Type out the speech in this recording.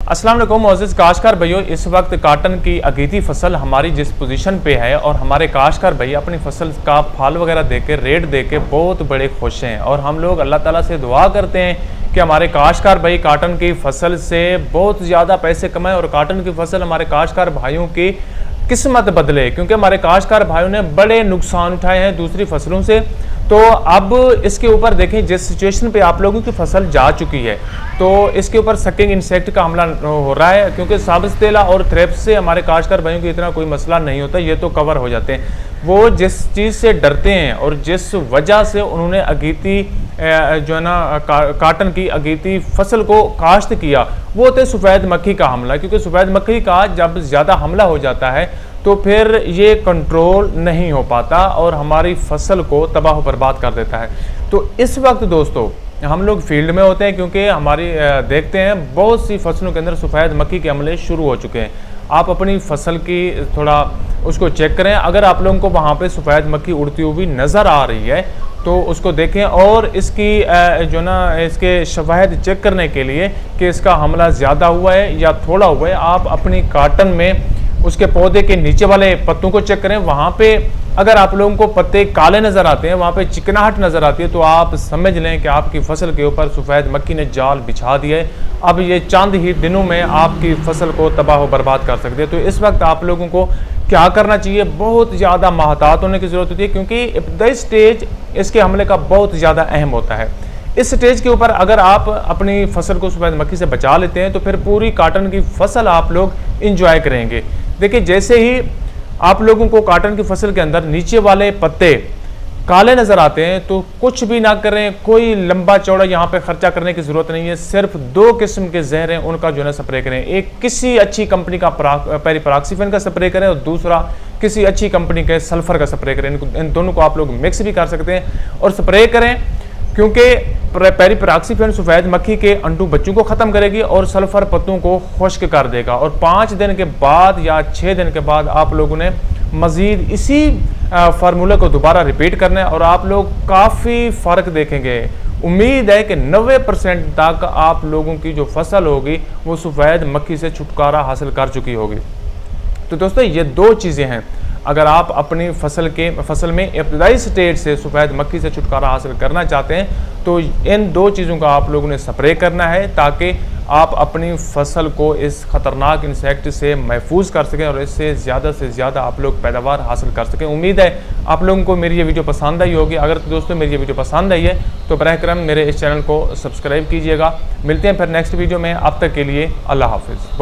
अस्सलाम वालेकुम मोअज़्ज़िज़ काश्तकार भाइयों, इस वक्त काटन की अगेती फसल हमारी जिस पोजीशन पे है और हमारे काश्तकार भाई अपनी फसल का फल वगैरह देके रेट देके बहुत बड़े खुश हैं। और हम लोग अल्लाह ताला से दुआ करते हैं कि हमारे काश्तकार भाई काटन की फसल से बहुत ज़्यादा पैसे कमाएं और काटन की फसल हमारे काश्तकार भाइयों की किस्मत बदले, क्योंकि हमारे काश्तकार भाइयों ने बड़े नुकसान उठाए हैं दूसरी फसलों से। तो अब इसके ऊपर देखें, जिस सिचुएशन पे आप लोगों की फसल जा चुकी है तो इसके ऊपर सकिंग इंसेक्ट का हमला हो रहा है, क्योंकि साबिस तेला और थ्रेप्स से हमारे काश्तकार भाइयों को इतना कोई मसला नहीं होता, ये तो कवर हो जाते हैं। वो जिस चीज़ से डरते हैं और जिस वजह से उन्होंने अगेती जो है ना काटन की अगेती फसल को काश्त किया, वो होते सफ़ेद मक्खी का हमला। क्योंकि सफ़ेद मक्खी का जब ज़्यादा हमला हो जाता है तो फिर ये कंट्रोल नहीं हो पाता और हमारी फसल को तबाह बर्बाद कर देता है। तो इस वक्त दोस्तों हम लोग फील्ड में होते हैं, क्योंकि हमारी देखते हैं बहुत सी फसलों के अंदर सफ़ेद मक्खी के हमले शुरू हो चुके हैं। आप अपनी फसल की थोड़ा उसको चेक करें, अगर आप लोगों को वहाँ पे सफ़ेद मक्खी उड़ती हुई नज़र आ रही है तो उसको देखें और इसकी जो ना इसके शवाहिद चेक करने के लिए कि इसका हमला ज़्यादा हुआ है या थोड़ा हुआ है, आप अपनी काटन में उसके पौधे के नीचे वाले पत्तों को चेक करें। वहाँ पे अगर आप लोगों को पत्ते काले नज़र आते हैं, वहाँ पे चिकनाहट नज़र आती है, तो आप समझ लें कि आपकी फसल के ऊपर सफ़ेद मक्खी ने जाल बिछा दिया है। अब ये चंद ही दिनों में आपकी फसल को तबाह बर्बाद कर सकते हैं। तो इस वक्त आप लोगों को क्या करना चाहिए, बहुत ज़्यादा महतात होने की ज़रूरत होती है, क्योंकि इब्तदाई स्टेज इसके हमले का बहुत ज़्यादा अहम होता है। इस स्टेज के ऊपर अगर आप अपनी फसल को सफ़ेद मक्खी से बचा लेते हैं तो फिर पूरी काटन की फसल आप लोग इंजॉय करेंगे। देखिए, जैसे ही आप लोगों को काटन की फसल के अंदर नीचे वाले पत्ते काले नज़र आते हैं तो कुछ भी ना करें, कोई लंबा चौड़ा यहाँ पे खर्चा करने की ज़रूरत नहीं है। सिर्फ दो किस्म के जहर हैं, उनका जो है स्प्रे करें। एक किसी अच्छी कंपनी का पेरिपराक्सीफेन का स्प्रे करें और दूसरा किसी अच्छी कंपनी के सल्फ़र का स्प्रे करें। इन दोनों को आप लोग मिक्स भी कर सकते हैं और स्प्रे करें, क्योंकि पेरिपराक्सीफेन सफ़ेद मक्खी के अंडू बच्चों को ख़त्म करेगी और सल्फ़र पत्तों को खुश्क कर देगा। और 5 दिन के बाद या 6 दिन के बाद आप लोगों ने मज़ीद इसी फार्मूला को दोबारा रिपीट करना है और आप लोग काफ़ी फ़र्क देखेंगे। उम्मीद है कि 90% तक आप लोगों की जो फसल होगी वो सफ़ेद मक्खी से छुटकारा हासिल कर चुकी होगी। तो दोस्तों, ये दो चीज़ें हैं। अगर आप अपनी फसल में इब्तदाई स्टेज से सफ़ेद मक्खी से छुटकारा हासिल करना चाहते हैं तो इन दो चीज़ों का आप लोगों ने स्प्रे करना है, ताकि आप अपनी फसल को इस ख़तरनाक इंसेक्ट से महफूज कर सकें और इससे ज़्यादा आप लोग पैदावार हासिल कर सकें। उम्मीद है आप लोगों को मेरी ये वीडियो पसंद आई होगी। अगर दोस्तों मेरी ये वीडियो पसंद आई है तो बराह करम मेरे इस चैनल को सब्सक्राइब कीजिएगा। मिलते हैं फिर नेक्स्ट वीडियो में, अब तक के लिए अल्लाह हाफिज़।